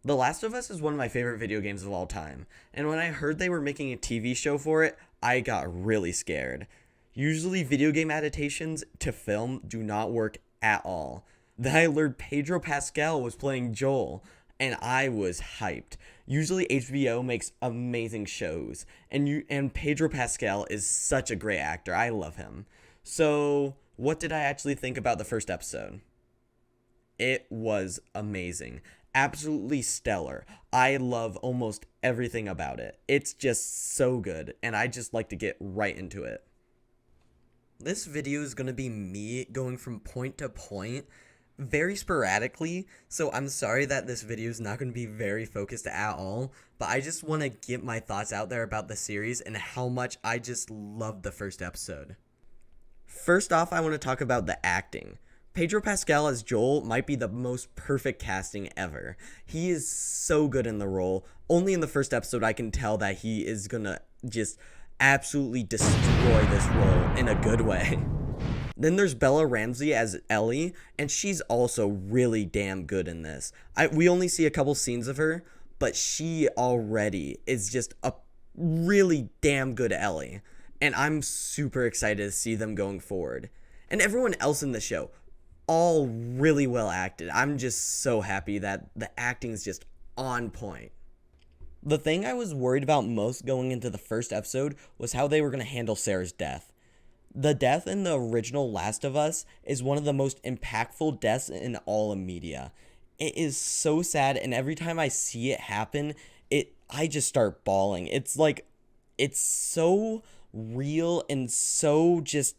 The Last of Us is one of my favorite video games of all time, and when I heard they were making a TV show for it, I got really scared. Usually, video game adaptations to film do not work at all. Then I learned Pedro Pascal was playing Joel, and I was hyped. Usually, HBO makes amazing shows, and Pedro Pascal is such a great actor. I love him. So, what did I actually think about the first episode? It was amazing. Absolutely stellar. I love almost everything about it. It's just so good, and I just like to get right into it. This video is going to be me going from point to point very sporadically, so I'm sorry that this video is not going to be very focused at all, but I just want to get my thoughts out there about the series and how much I just loved the first episode. First off, I want to talk about the acting. Pedro Pascal as Joel might be the most perfect casting ever. He is so good in the role. Only in the first episode I can tell that he is gonna just absolutely destroy this role in a good way. Then there's Bella Ramsey as Ellie, and she's also really damn good in this. We only see a couple scenes of her, but she already is just a really damn good Ellie. And I'm super excited to see them going forward. And everyone else in the show, all really well acted. I'm just so happy that the acting is just on point. The thing I was worried about most going into the first episode was how they were going to handle Sarah's death. The death in the original Last of Us is one of the most impactful deaths in all of media. It is so sad, and every time I see it happen, I just start bawling. It's so real and so just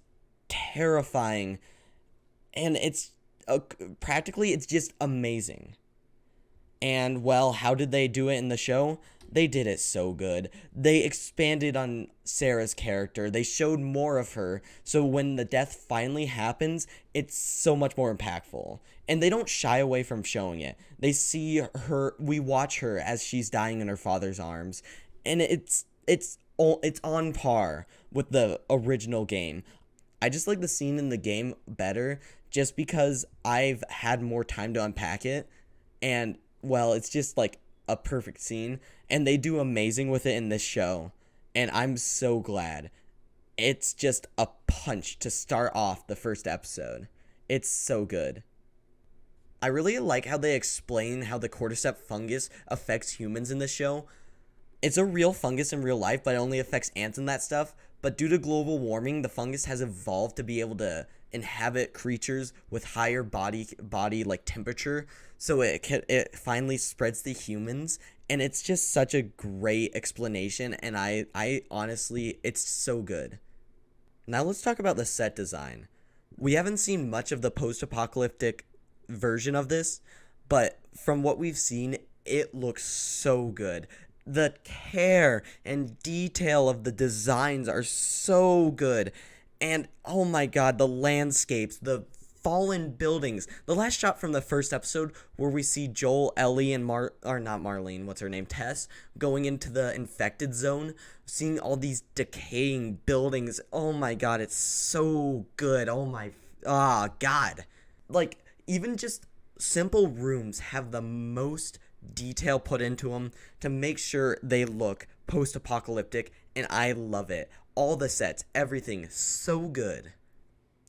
terrifying, and it's practically it's just amazing. And well, how did they do it in the show? They did it so good. They expanded on Sarah's character. They showed more of her. So when the death finally happens, it's so much more impactful. And they don't shy away from showing it. They see her, we watch her as she's dying in her father's arms. And it's on par with the original game. I just like the scene in the game better just because I've had more time to unpack it. And well, it's just like a perfect scene, and they do amazing with it in this show, and I'm so glad. It's just a punch to start off the first episode. It's so good. I really like how they explain how the cordyceps fungus affects humans in this show. It's a real fungus in real life, but it only affects ants and that stuff. But due to global warming, the fungus has evolved to be able to inhabit creatures with higher body like temperature, so it finally spreads to humans, and it's just such a great explanation, and I honestly, it's so good. Now let's talk about the set design. We haven't seen much of the post-apocalyptic version of this, but from what we've seen, it looks so good. The care and detail of the designs are so good. And oh my god, the landscapes, the fallen buildings. The last shot from the first episode where we see Joel, Ellie, and not Marlene, what's her name, Tess, going into the infected zone, seeing all these decaying buildings. Oh my god, it's so good. God. Like, even just simple rooms have the most detail put into them to make sure they look post-apocalyptic, and I love it. All the sets, everything, so good.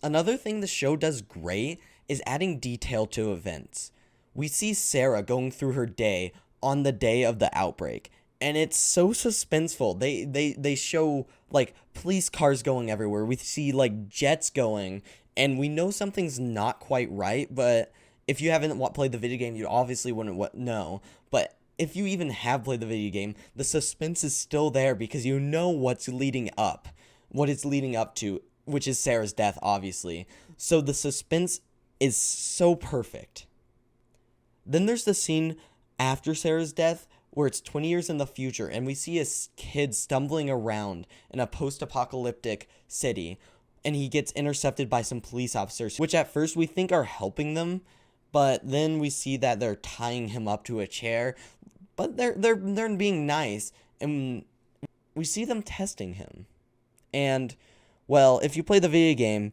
Another thing the show does great is adding detail to events. We see Sarah going through her day on the day of the outbreak, and it's so suspenseful. They show like police cars going everywhere. We see like jets going, and we know something's not quite right, but if you haven't played the video game, you obviously wouldn't know. But if you even have played the video game, the suspense is still there because you know what it's leading up to, which is Sarah's death, obviously. So the suspense is so perfect. Then there's the scene after Sarah's death where it's 20 years in the future, and we see a kid stumbling around in a post-apocalyptic city, and he gets intercepted by some police officers, which at first we think are helping them. But then we see that they're tying him up to a chair, but they're being nice, and we see them testing him. And well, if you play the video game,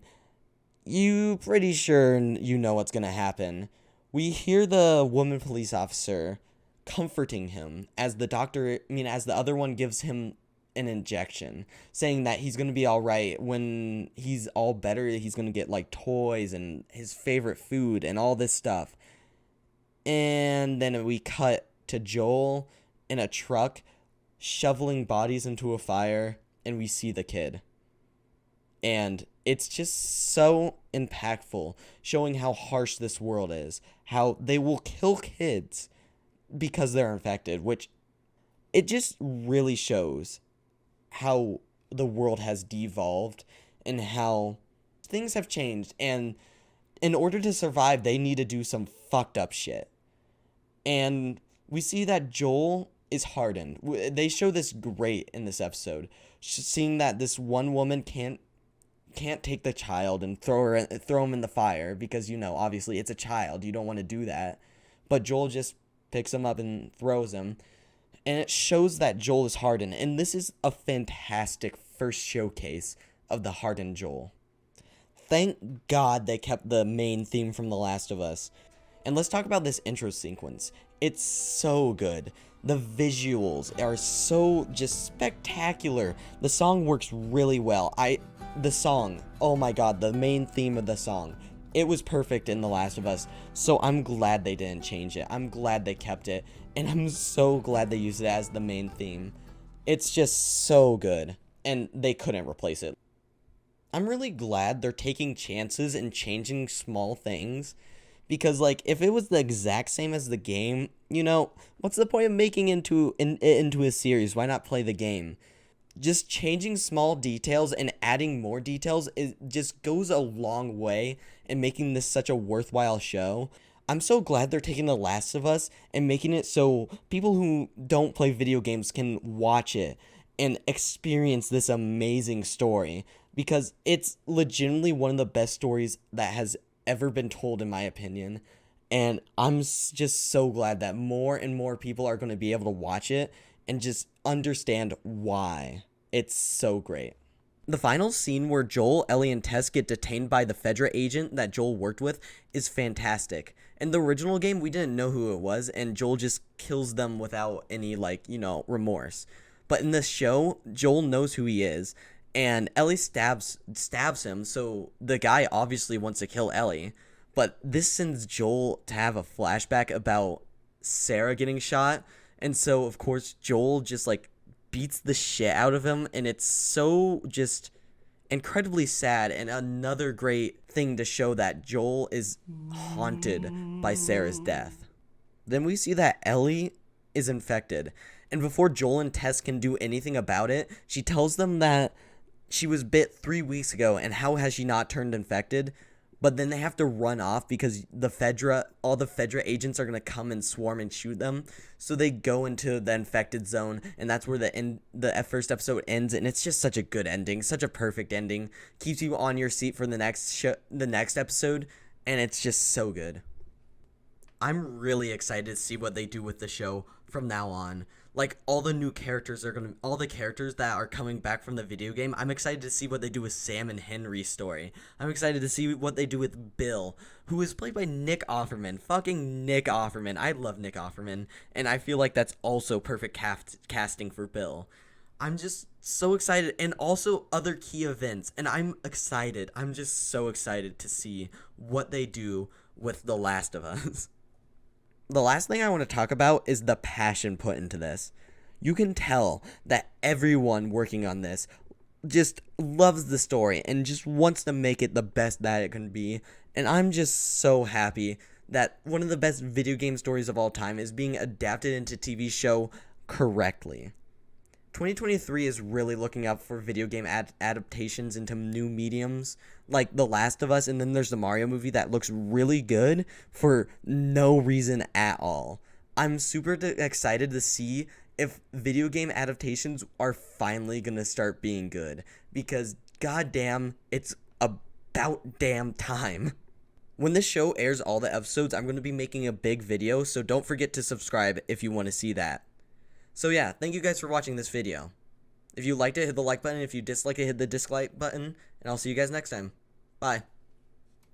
you pretty sure you know what's gonna happen. We hear the woman police officer comforting him as the doctor, as the other one gives him an injection, saying that he's going to be all right. When he's all better, he's going to get like toys and his favorite food and all this stuff. And then we cut to Joel in a truck shoveling bodies into a fire, and we see the kid. And it's just so impactful, showing how harsh this world is, how they will kill kids because they're infected, which it just really shows how the world has devolved and how things have changed. And in order to survive, they need to do some fucked up shit. And we see that Joel is hardened. They show this great in this episode, seeing that this one woman can't take the child and throw him in the fire because, obviously it's a child. You don't want to do that. But Joel just picks him up and throws him. And it shows that Joel is hardened. And this is a fantastic first showcase of the hardened Joel. Thank God they kept the main theme from The Last of Us. And let's talk about this intro sequence. It's so good. The visuals are so just spectacular. The song works really well. The song, oh my god, the main theme of the song, it was perfect in The Last of Us. So I'm glad they didn't change it. I'm glad they kept it. And I'm so glad they used it as the main theme. It's just so good. And they couldn't replace it. I'm really glad they're taking chances and changing small things. Because, if it was the exact same as the game, what's the point of making it into a series? Why not play the game? Just changing small details and adding more details just goes a long way in making this such a worthwhile show. I'm so glad they're taking The Last of Us and making it so people who don't play video games can watch it and experience this amazing story. Because it's legitimately one of the best stories that has ever been told, in my opinion. And I'm just so glad that more and more people are going to be able to watch it and just understand why it's so great. The final scene where Joel, Ellie, and Tess get detained by the Fedra agent that Joel worked with is fantastic. In the original game, we didn't know who it was, and Joel just kills them without any, remorse. But in this show, Joel knows who he is, and Ellie stabs him, so the guy obviously wants to kill Ellie. But this sends Joel to have a flashback about Sarah getting shot, and so, of course, Joel just, beats the shit out of him, and it's so just incredibly sad, and another great thing to show that Joel is haunted by Sarah's death. Then we see that Ellie is infected, and before Joel and Tess can do anything about it, she tells them that she was bit 3 weeks ago, and how has she not turned infected? But then they have to run off because all the Fedra agents are going to come and swarm and shoot them. So they go into the infected zone, and that's where the first episode ends. And it's just such a good ending, such a perfect ending. Keeps you on your seat for the next episode, and it's just so good. I'm really excited to see what they do with the show from now on. All the characters that are coming back from the video game, I'm excited to see what they do with Sam and Henry's story. I'm excited to see what they do with Bill, who is played by Nick Offerman. Fucking Nick Offerman. I love Nick Offerman, and I feel like that's also perfect casting for Bill. I'm just so excited, and also other key events, and I'm excited. I'm just so excited to see what they do with The Last of Us. The last thing I want to talk about is the passion put into this. You can tell that everyone working on this just loves the story and just wants to make it the best that it can be. And I'm just so happy that one of the best video game stories of all time is being adapted into TV show correctly. 2023 is really looking up for video game adaptations into new mediums like The Last of Us, and then there's the Mario movie that looks really good for no reason at all. I'm super excited to see if video game adaptations are finally going to start being good, because goddamn, it's about damn time. When this show airs all the episodes, I'm going to be making a big video, so don't forget to subscribe if you want to see that. So yeah, thank you guys for watching this video. If you liked it, hit the like button. If you disliked it, hit the dislike button. And I'll see you guys next time. Bye.